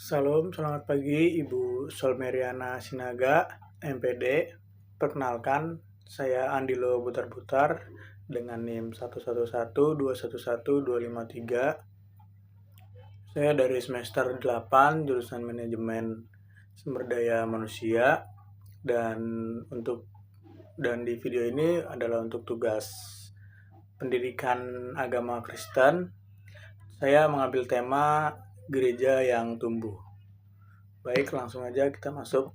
Salam, selamat pagi Ibu Solmeriana Sinaga, MPD. Perkenalkan, saya Andilo Butar-Butar dengan NIM 111211213. Saya dari semester 8, jurusan Manajemen Sumber Daya Manusia, dan di video ini adalah untuk tugas pendidikan agama Kristen. Saya mengambil tema gereja yang tumbuh. Baik, langsung aja kita masuk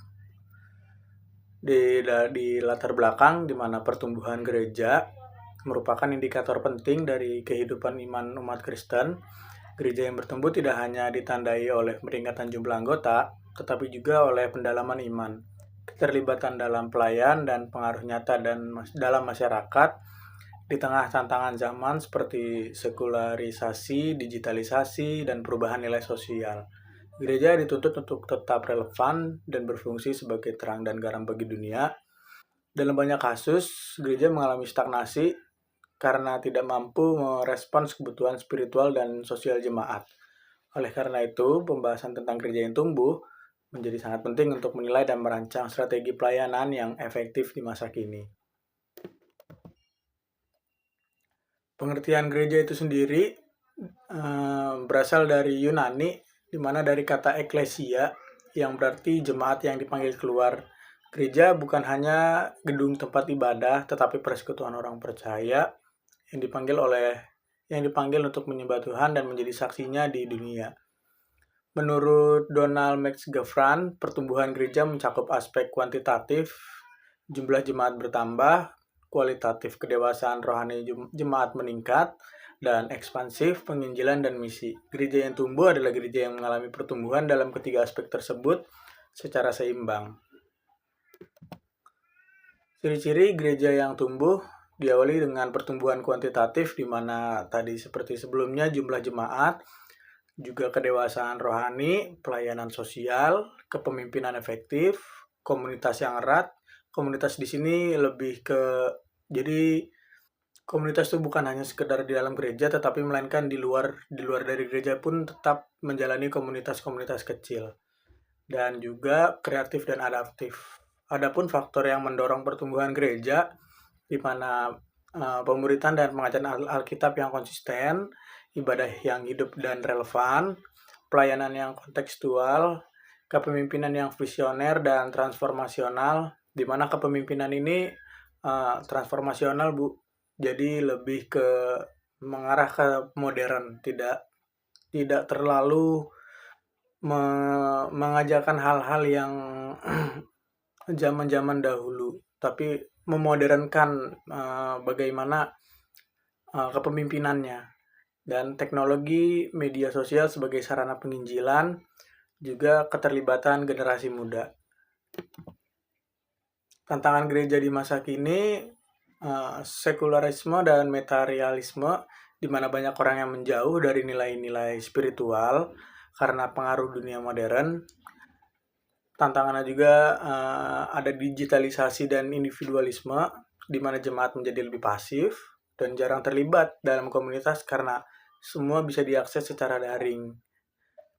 di latar belakang di mana pertumbuhan gereja merupakan indikator penting dari kehidupan iman umat Kristen. Gereja yang bertumbuh tidak hanya ditandai oleh peningkatan jumlah anggota, tetapi juga oleh pendalaman iman, keterlibatan dalam pelayan dan pengaruh nyata dalam masyarakat di tengah tantangan zaman seperti sekularisasi, digitalisasi, dan perubahan nilai sosial. Gereja dituntut untuk tetap relevan dan berfungsi sebagai terang dan garam bagi dunia. Dalam banyak kasus, gereja mengalami stagnasi karena tidak mampu merespons kebutuhan spiritual dan sosial jemaat. Oleh karena itu, pembahasan tentang gereja yang tumbuh menjadi sangat penting untuk menilai dan merancang strategi pelayanan yang efektif di masa kini. Pengertian gereja itu sendiri berasal dari Yunani, di mana dari kata eklesia yang berarti jemaat yang dipanggil keluar. Gereja bukan hanya gedung tempat ibadah, tetapi persekutuan orang percaya yang dipanggil untuk menyembah Tuhan dan menjadi saksinya di dunia. Menurut Donald McGavran, pertumbuhan gereja mencakup aspek kuantitatif, jumlah jemaat bertambah, kualitatif kedewasaan rohani jemaat meningkat, dan ekspansif penginjilan dan misi. Gereja yang tumbuh adalah gereja yang mengalami pertumbuhan dalam ketiga aspek tersebut secara seimbang. Ciri-ciri gereja yang tumbuh diawali dengan pertumbuhan kuantitatif, di mana tadi seperti sebelumnya jumlah jemaat, juga kedewasaan rohani, pelayanan sosial, kepemimpinan efektif, komunitas yang erat. Komunitas di sini lebih ke jadi komunitas itu bukan hanya sekedar di dalam gereja, tetapi melainkan di luar dari gereja pun tetap menjalani komunitas-komunitas kecil, dan juga kreatif dan adaptif. Adapun faktor yang mendorong pertumbuhan gereja, di mana pemuritan dan pengajaran Alkitab yang konsisten, ibadah yang hidup dan relevan, pelayanan yang kontekstual, kepemimpinan yang visioner dan transformasional, di mana kepemimpinan ini transformasional, Bu. Jadi lebih ke mengarah ke modern, tidak terlalu mengajarkan hal-hal yang zaman-zaman dahulu, tapi memodernkan bagaimana kepemimpinannya, dan teknologi media sosial sebagai sarana penginjilan, juga keterlibatan generasi muda. Tantangan gereja di masa kini, sekularisme dan materialisme, di mana banyak orang yang menjauh dari nilai-nilai spiritual karena pengaruh dunia modern. Tantangannya juga ada digitalisasi dan individualisme, di mana jemaat menjadi lebih pasif dan jarang terlibat dalam komunitas karena semua bisa diakses secara daring.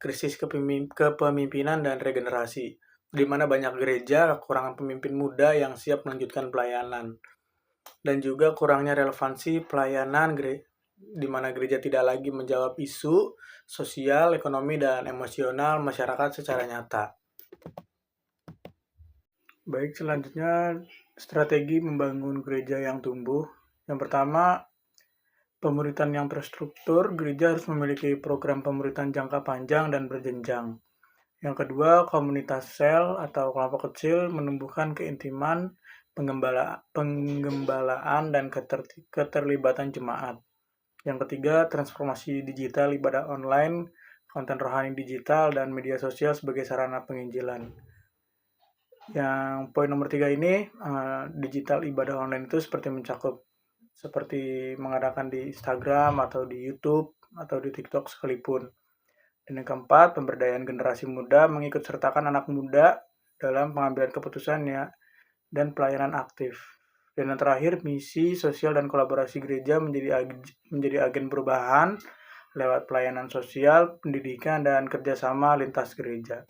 Krisis kepemimpinan dan regenerasi, di mana banyak gereja kekurangan pemimpin muda yang siap melanjutkan pelayanan, dan juga kurangnya relevansi pelayanan di mana gereja tidak lagi menjawab isu sosial, ekonomi, dan emosional masyarakat secara nyata. Baik, selanjutnya strategi membangun gereja yang tumbuh. Yang pertama, pemuritan yang terstruktur. Gereja harus memiliki program pemuritan jangka panjang dan berjenjang. Yang kedua, komunitas sel atau kelompok kecil menumbuhkan keintiman, penggembalaan, dan keterlibatan jemaat. Yang ketiga, transformasi digital, ibadah online, konten rohani digital, dan media sosial sebagai sarana penginjilan. Yang poin nomor 3 ini, digital ibadah online itu seperti mengadakan di Instagram atau di YouTube atau di TikTok sekalipun. Dan yang keempat, pemberdayaan generasi muda, mengikut sertakan anak muda dalam pengambilan keputusannya dan pelayanan aktif. Dan yang terakhir, misi sosial dan kolaborasi gereja menjadi agen perubahan lewat pelayanan sosial, pendidikan, dan kerjasama lintas gereja.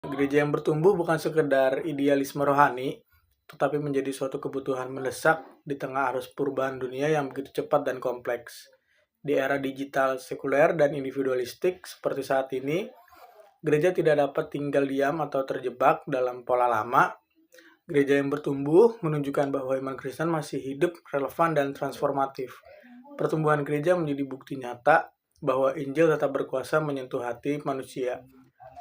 Gereja yang bertumbuh bukan sekedar idealisme rohani, tetapi menjadi suatu kebutuhan mendesak di tengah arus perubahan dunia yang begitu cepat dan kompleks. Di era digital sekuler dan individualistik seperti saat ini, gereja tidak dapat tinggal diam atau terjebak dalam pola lama. Gereja yang bertumbuh menunjukkan bahwa iman Kristen masih hidup, relevan, dan transformatif. Pertumbuhan gereja menjadi bukti nyata bahwa Injil tetap berkuasa menyentuh hati manusia.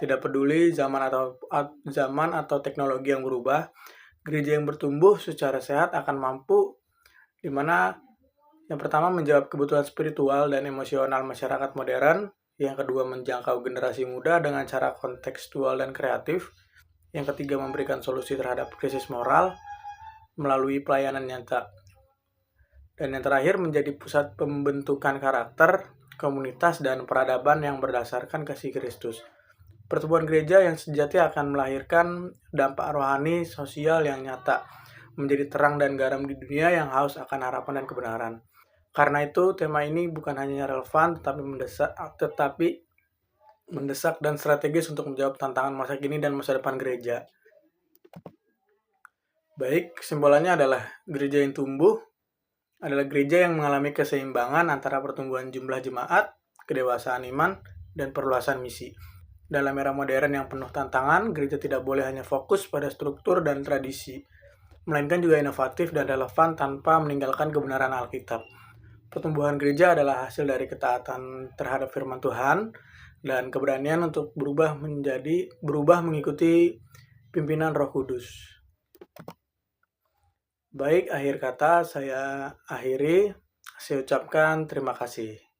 Tidak peduli zaman atau teknologi yang berubah, gereja yang bertumbuh secara sehat akan mampu, di mana yang pertama menjawab kebutuhan spiritual dan emosional masyarakat modern, yang kedua menjangkau generasi muda dengan cara kontekstual dan kreatif, yang ketiga memberikan solusi terhadap krisis moral melalui pelayanan nyata, dan yang terakhir menjadi pusat pembentukan karakter, komunitas, dan peradaban yang berdasarkan kasih Kristus. Pertumbuhan gereja yang sejati akan melahirkan dampak rohani sosial yang nyata, menjadi terang dan garam di dunia yang haus akan harapan dan kebenaran. Karena itu, tema ini bukan hanya relevan, tetapi mendesak dan strategis untuk menjawab tantangan masa kini dan masa depan gereja. Baik, kesimpulannya adalah gereja yang tumbuh adalah gereja yang mengalami keseimbangan antara pertumbuhan jumlah jemaat, kedewasaan iman, dan perluasan misi. Dalam era modern yang penuh tantangan, gereja tidak boleh hanya fokus pada struktur dan tradisi, melainkan juga inovatif dan relevan tanpa meninggalkan kebenaran Alkitab. Pertumbuhan gereja adalah hasil dari ketaatan terhadap firman Tuhan dan keberanian untuk berubah mengikuti pimpinan Roh Kudus. Baik, akhir kata saya akhiri. Saya ucapkan terima kasih.